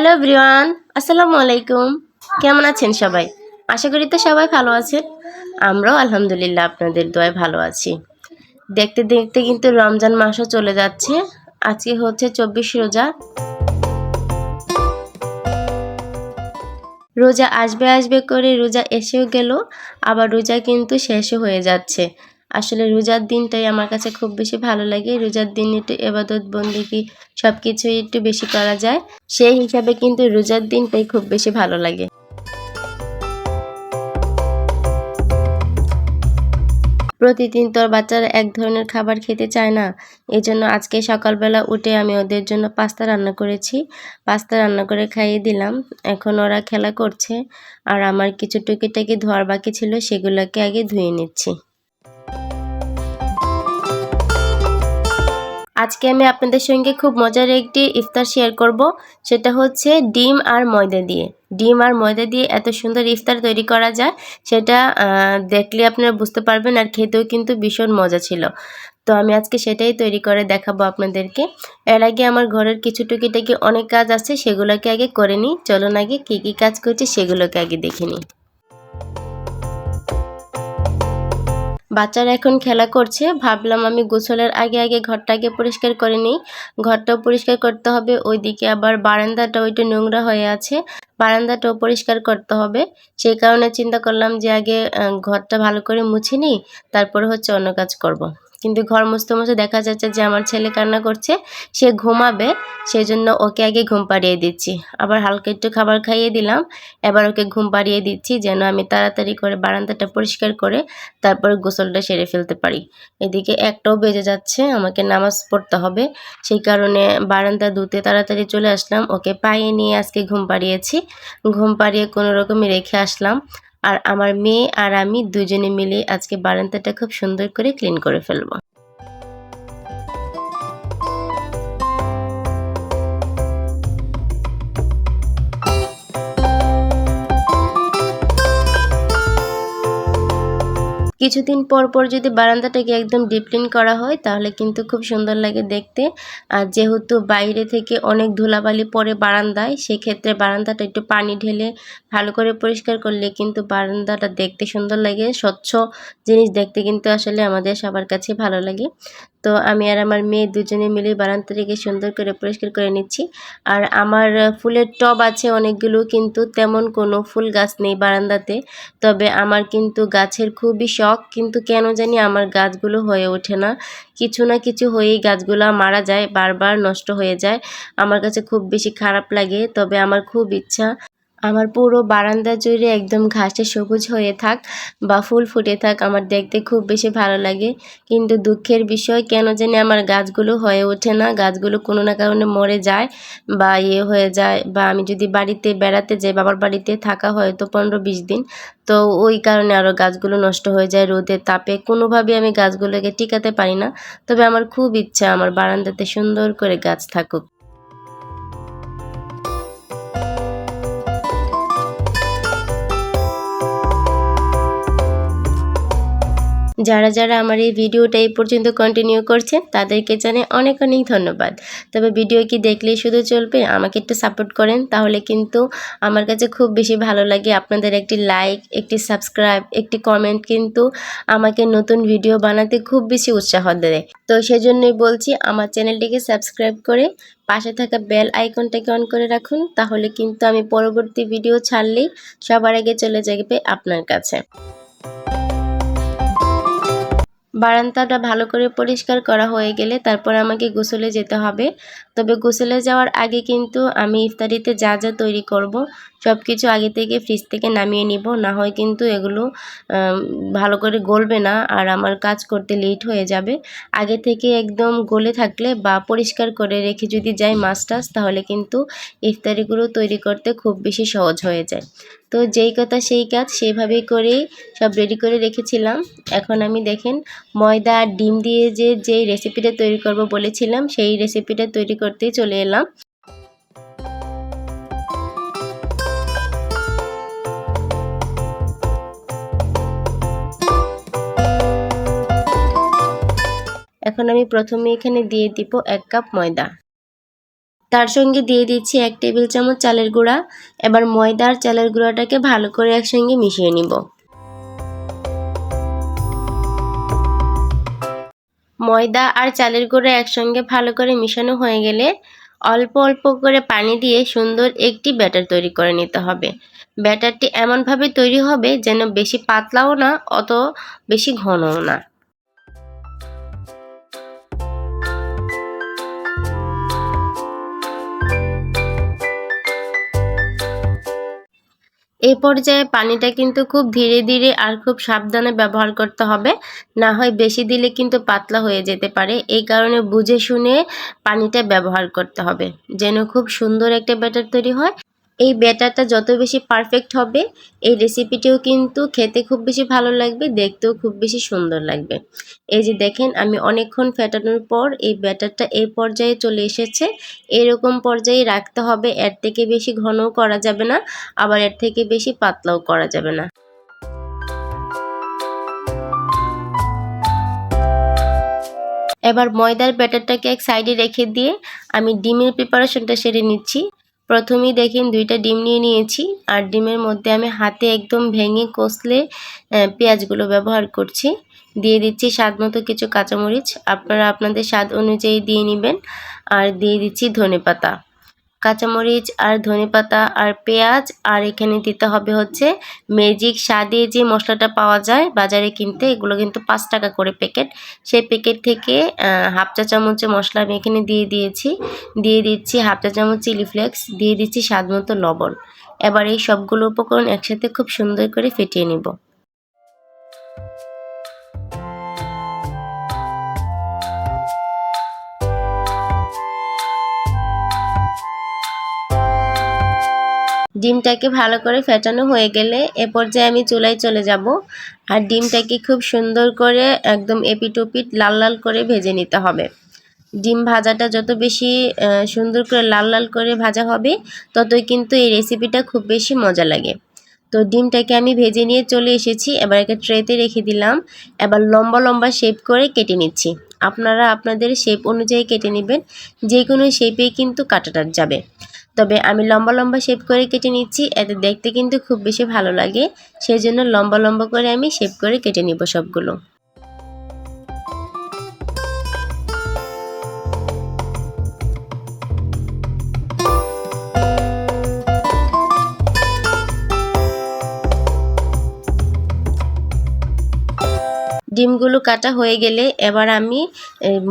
Hello everyone, আসসালামু আলাইকুম। কেমন আছেন সবাই? আশা করি তো সবাই ভালো আছেন। আমরাও আলহামদুলিল্লাহ আপনাদের দোয়ায় ভালো আছি। দেখতে দেখতে কিন্তু রমজান মাসও চলে যাচ্ছে। আজকে হচ্ছে 24 রোজা। রোজা আসবে আসবে করে রোজা এসেও গেল, আবার রোজা কিন্তু শেষও হয়ে যাচ্ছে। আসলে রোজার দিনটাই আমার কাছে খুব বেশি ভালো লাগে। রোজার দিন একটু ইবাদত বন্দেগী সব কিছুই একটু বেশি করা যায়। সেই হিসাবে কিন্তু রোজার দিনটাই খুব বেশি ভালো লাগে। প্রতিদিন তোর বাচ্চারা এক ধরনের খাবার খেতে চায় না। এজন্য আজকে সকালবেলা উঠে আমি ওদের জন্য পাস্তা রান্না করেছি। পাস্তা রান্না করে খাইয়ে দিলাম। এখন ওরা খেলা করছে, আর আমার কিছু টুকিটাকি ধোয়ার বাকি ছিল, সেগুলোকে আগে ধুয়ে নিচ্ছি। আজকে আমি আপনাদের সঙ্গে খুব মজার একটি ইফতার শেয়ার করব। সেটা হচ্ছে ডিম আর ময়দা দিয়ে। ডিম আর ময়দা দিয়ে এত সুন্দর ইফতার তৈরি করা যায়, সেটা দেখলে আপনারা বুঝতে পারবেন, আর খেতেও কিন্তু ভীষণ মজা ছিল। তো আমি আজকে সেটাই তৈরি করে দেখাবো আপনাদেরকে। এর আগে আমার ঘরের কিছু টুকিটাকি অনেক কাজ আছে, সেগুলোকে আগে করে নিই। চলুন আগে কী কী কাজ করছি সেগুলোকে আগে দেখে নিই। বাচ্চারা এখন খেলা করছে, ভাবলাম আমি গোসলের আগে আগে ঘরটাকে পরিষ্কার করে নিই। ঘরটাও পরিষ্কার করতে হবে, ওইদিকে আবার বারান্দাটাও একটু নোংরা হয়ে আছে, বারান্দাটাও পরিষ্কার করতে হবে। সেই কারণে চিন্তা করলাম যে আগে ঘরটা ভালো করে মুছে নিই, তারপরে হচ্ছে অন্য কাজ করব। কিন্তু ঘর মুছতে মুছতে দেখা যাচ্ছে যে আমার ছেলে কান্না করছে, সে ঘুমাবে, সেই জন্য ওকে আগে ঘুম পাড়িয়ে দিচ্ছি। আবার হালকা একটু খাবার খাইয়ে দিলাম, এবার ওকে ঘুম পাড়িয়ে দিচ্ছি যেন আমি তাড়াতাড়ি করে বারান্দাটা পরিষ্কার করে তারপরে গোসলটা সেরে ফেলতে পারি। এদিকে একটাও বেজে যাচ্ছে, আমাকে নামাজ পড়তে হবে। সেই কারণে বারান্দা ধুতে তাড়াতাড়ি চলে আসলাম। ওকে পায়ে নিয়ে আজকে ঘুম পাড়িয়েছি। ঘুম পাড়িয়ে কোনো রকমে রেখে আসলাম। আর আমার মেয়ে আর আমি দুজনে মিলে আজকে বারান্দাটা খুব সুন্দর করে ক্লিন করে ফেলবো। কিছুদিন পর পর যদি বারান্দাটাকে একদম ডিপ ক্লিন করা হয় তাহলে কিন্তু খুব সুন্দর লাগে দেখতে। আর যেহেতু বাইরে থেকে অনেক ধুলাবালি পড়ে বারান্দায়, সেক্ষেত্রে বারান্দাটা একটু পানি ঢেলে ভালো করে পরিষ্কার করলে কিন্তু বারান্দাটা দেখতে সুন্দর লাগে। স্বচ্ছ জিনিস দেখতে কিন্তু আসলে আমাদের সবার কাছে ভালো লাগে। তো আমি আর আমার মেয়ে দুজনে মিলে বারান্দাটাকে সুন্দর করে পরিষ্কার করে নিচ্ছি। আর আমার ফুলের টব আছে অনেকগুলো, কিন্তু তেমন কোনো ফুল গাছ নেই বারান্দাতে। তবে আমার কিন্তু গাছের খুবই শখ, কিন্তু কেন জানি আমার গাছগুলো হয়ে ওঠে না। কিছু না কিছু হয়েই গাছগুলো মারা যায়, বারবার নষ্ট হয়ে যায়। আমার কাছে খুব বেশি খারাপ লাগে। তবে আমার খুব ইচ্ছা আমার পুরো বারান্দা জুড়ে একদম ঘাসে সবুজ হয়ে থাক বা ফুল ফুটে থাক, আমার দেখতে খুব বেশি ভালো লাগে। কিন্তু দুঃখের বিষয়, কেন জানি আমার গাছগুলো হয়ে ওঠে না। গাছগুলো কোনো না কারণে মরে যায় বা হয়ে যায়, বা আমি যদি বাড়িতে বেড়াতে যাই, বাবার বাড়িতে থাকা হয়তো 15-20 দিন, তো ওই কারণে আরও গাছগুলো নষ্ট হয়ে যায় রোদের তাপে। কোনোভাবে আমি গাছগুলোকে টিকাতে পারি না। তবে আমার খুব ইচ্ছা আমার বারান্দাতে সুন্দর করে গাছ থাকুক। যারা যারা আমার এই ভিডিওটা এই পর্যন্ত কন্টিনিউ করছেন তাদেরকে জানাই অনেক অনেক ধন্যবাদ। তবে ভিডিও কি দেখলেই শুধু চলবে? আমাকে একটু সাপোর্ট করেন, তাহলে কিন্তু আমার কাছে খুব বেশি ভালো লাগে। আপনাদের একটি লাইক, একটি সাবস্ক্রাইব, একটি কমেন্ট কিন্তু আমাকে নতুন ভিডিও বানাতে খুব বেশি উৎসাহ দেয়। তো সেজন্যই বলছি, আমার চ্যানেলটিকে সাবস্ক্রাইব করে পাশে থাকা বেল আইকনটাকে অন করে রাখুন, তাহলে কিন্তু আমি পরবর্তী ভিডিও ছাড়লেই সবার আগে চলে যাবে আপনার কাছে। বারান্দাটা ভালো করে পরিষ্কার করা হয়ে গেলে তারপর আমাকে গোসলে যেতে হবে। তবে গোসলে যাওয়ার আগে কিন্তু আমি ইফতারিতে যা যা তৈরি করব সব কিছু আগে থেকে ফ্রিজ থেকে নামিয়ে নিব, না হয় কিন্তু এগুলো ভালো করে গলবে না, আর আমার কাজ করতে লেট হয়ে যাবে। আগে থেকে একদম গলে থাকলে বা পরিষ্কার করে রেখে যদি যাই মাছ টাছ, তাহলে কিন্তু ইফতারিগুলো তৈরি করতে খুব বেশি সহজ হয়ে যায়। তো যেই কথা সেই কাজ, সেইভাবেই করেই সব রেডি করে রেখেছিলাম। এখন আমি দেখেন ময়দা আর ডিম দিয়ে যেই রেসিপিটা তৈরি করব বলেছিলাম, সেই রেসিপিটা তৈরি করতেই চলে এলাম। এখন আমি প্রথমে এখানে দিয়ে দিব 1 কাপ ময়দা। তার সঙ্গে দিয়ে দিচ্ছি 1 টেবিল চামচ চালের গুঁড়া। এবার ময়দা আর চালের গুঁড়াটাকে ভালো করে একসঙ্গে মিশিয়ে নিব। ময়দা আর চালের গুঁড়া একসঙ্গে ভালো করে মিশানো হয়ে গেলে অল্প অল্প করে পানি দিয়ে সুন্দর একটি ব্যাটার তৈরি করে নিতে হবে। ব্যাটারটি এমনভাবে তৈরি হবে যেন বেশি পাতলাও না অত বেশি ঘনও না। এই পর্যায়ে পানিটা কিন্তু খুব ধীরে ধীরে আর খুব সাবধানে ব্যবহার করতে হবে, না হয় বেশি দিলে কিন্তু পাতলা হয়ে যেতে পারে। এই কারণে বুঝে শুনে পানিটা ব্যবহার করতে হবে যেন খুব সুন্দর একটা ব্যাটার তৈরি হয়। এই ব্যাটারটা যত বেশি পারফেক্ট হবে এই রেসিপিটিও কিন্তু খেতে খুব বেশি ভালো লাগবে, দেখতেও খুব বেশি সুন্দর লাগবে। এই যে দেখেন আমি অনেকক্ষণ ফেটানোর পর এই ব্যাটারটা এই পর্যায়ে চলে এসেছে। এরকম পর্যায়ে রাখতে হবে, এর থেকে বেশি ঘনও করা যাবে না, আবার এর থেকে বেশি পাতলাও করা যাবে না। এবার ময়দার ব্যাটারটাকে এক সাইডে রেখে দিয়ে আমি ডিমের প্রিপারেশনটা সেরে নিচ্ছি। প্রথমেই দেখেন 2টা ডিম নিয়ে নিয়েছি, আর ডিমের মধ্যে আমি হাতে একদম ভেঙে কষলে পেঁয়াজগুলো ব্যবহার করছি। দিয়ে দিচ্ছি স্বাদ মতো কিছু কাঁচামরিচ, আপনারা আপনাদের স্বাদ অনুযায়ী দিয়ে নেবেন। আর দিয়ে দিচ্ছি ধনেপাতা, কাঁচামরিচ আর ধনেপাতা আর পেঁয়াজ। আর এখানে দিতে হবে হচ্ছে ম্যাজিক স্বাদে যে মশলাটা পাওয়া যায় বাজারে কিনতে, এগুলো কিন্তু 5 টাকা করে প্যাকেট। সেই প্যাকেট থেকে হাফ চা চামচের মশলা আমি এখানে দিয়ে দিয়েছি। দিয়ে দিচ্ছি হাফ চা চামচ চিলি ফ্লেক্স, দিয়ে দিচ্ছি স্বাদ মতো লবণ। এবার এই সবগুলো উপকরণ একসাথে খুব সুন্দর করে ফেটিয়ে নিব। ডিমটাকে ভালো করে ফেটানো হয়ে গেলে এ পর্যায়ে আমি চুলায় চলে যাব। আর ডিমটাকে খুব সুন্দর করে একদম এপিট ওপিট লাল লাল করে ভেজে নিতে হবে। ডিম ভাজাটা যত বেশি সুন্দর করে লাল লাল করে ভাজা হবে ততই কিন্তু এই রেসিপিটা খুব বেশি মজা লাগে। তো ডিমটাকে আমি ভেজে নিয়ে চলে এসেছি, এবার একটা ট্রেতে রেখে দিলাম। এবার লম্বা লম্বা শেপ করে কেটে নিচ্ছি। আপনারা আপনাদের শেপ অনুযায়ী কেটে নেবেন, যে কোনো শেপেই কিন্তু কাটাটা যাবে। তবে আমি লম্বা লম্বা শেপ করে কেটে নিচ্ছি, এতে দেখতে কিন্তু খুব বেশি ভালো লাগে। সেই জন্য লম্বা লম্বা করে আমি শেপ করে কেটে নিব সবগুলো। ডিমগুলো কাটা হয়ে গেলে এবার আমি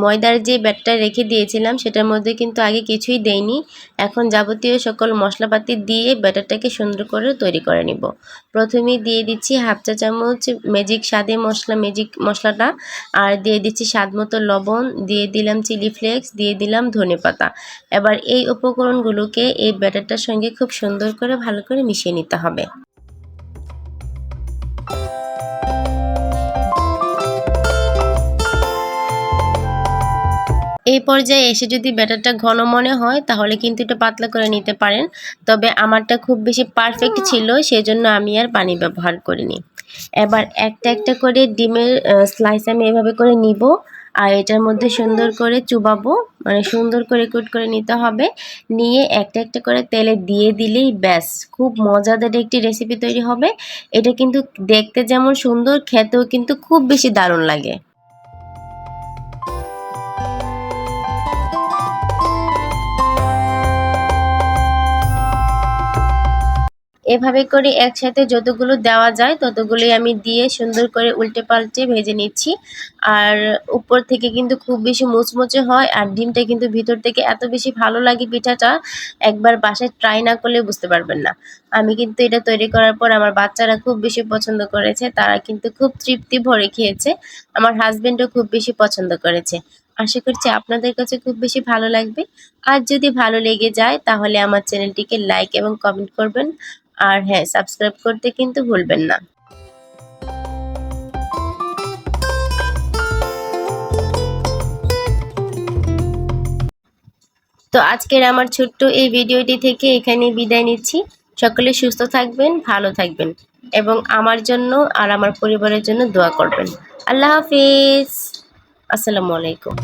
ময়দার যে ব্যাটারটা রেখে দিয়েছিলাম সেটার মধ্যে কিন্তু আগে কিছুই দেইনি। এখন যাবতীয় সকল মশলাপাতি দিয়ে ব্যাটারটাকে সুন্দর করে তৈরি করে নিব। প্রথমেই দিয়ে দিচ্ছি হাফ চা চামচ ম্যাজিক স্বাদে মশলা, ম্যাজিক মশলাটা। আর দিয়ে দিচ্ছি স্বাদ মতো লবণ, দিয়ে দিলাম চিলি ফ্লেক্স, দিয়ে দিলাম ধনেপাতা। এবার এই উপকরণগুলোকে এই ব্যাটারটার সঙ্গে খুব সুন্দর করে ভালো করে মিশিয়ে নিতে হবে। এই পর্যায়ে এসে যদি ব্যাটারটা ঘন মনে হয় তাহলে কিন্তু এটা পাতলা করে নিতে পারেন। তবে আমারটা খুব বেশি পারফেক্ট ছিল, সেজন্য আমি আর পানি ব্যবহার করিনি। এবার একটা একটা করে ডিমের স্লাইস আমি এভাবে করে নিব, আর এটার মধ্যে সুন্দর করে চুবাবো, মানে সুন্দর করে কুট করে নিতে হবে। নিয়ে একটা একটা করে তেলে দিয়ে দিলেই ব্যাস খুব মজাদার একটি রেসিপি তৈরি হবে। এটা কিন্তু দেখতে যেমন সুন্দর, খেতেও কিন্তু খুব বেশি দারুণ লাগে। এভাবে করে একসাথে যতগুলো দেওয়া যায় ততগুলোই আমি দিয়ে সুন্দর করে উল্টে পাল্টে ভেজে নিচ্ছি। আর উপর থেকে কিন্তু খুব বেশি মুচমুচে হয়, আর ডিমটা কিন্তু ভিতর থেকে এত বেশি ভালো লাগে পিঠাটা, একবার বাসায় ট্রাই না করলে বুঝতে পারবেন না। আমি কিন্তু এটা তৈরি করার পর আমার বাচ্চারা খুব বেশি পছন্দ করেছে, তারা কিন্তু খুব তৃপ্তি ভরে খেয়েছে। আমার হাজবেন্ডও খুব বেশি পছন্দ করেছে। আশা করছি আপনাদের কাছে খুব বেশি ভালো লাগবে। আর যদি ভালো লেগে যায় তাহলে আমার চ্যানেলটিকে লাইক এবং কমেন্ট করবেন। আর হ্যাঁ, সাবস্ক্রাইব করতে কিন্তু ভুলবেন না। তো আজকের আমার ছোট্ট এই ভিডিওটি থেকে এখানে বিদায় নিচ্ছি। সকলে সুস্থ থাকবেন, ভালো থাকবেন এবং আমার জন্য আর আমার পরিবারের জন্য দোয়া করবেন। আল্লাহ হাফিজ। আসসালামু আলাইকুম।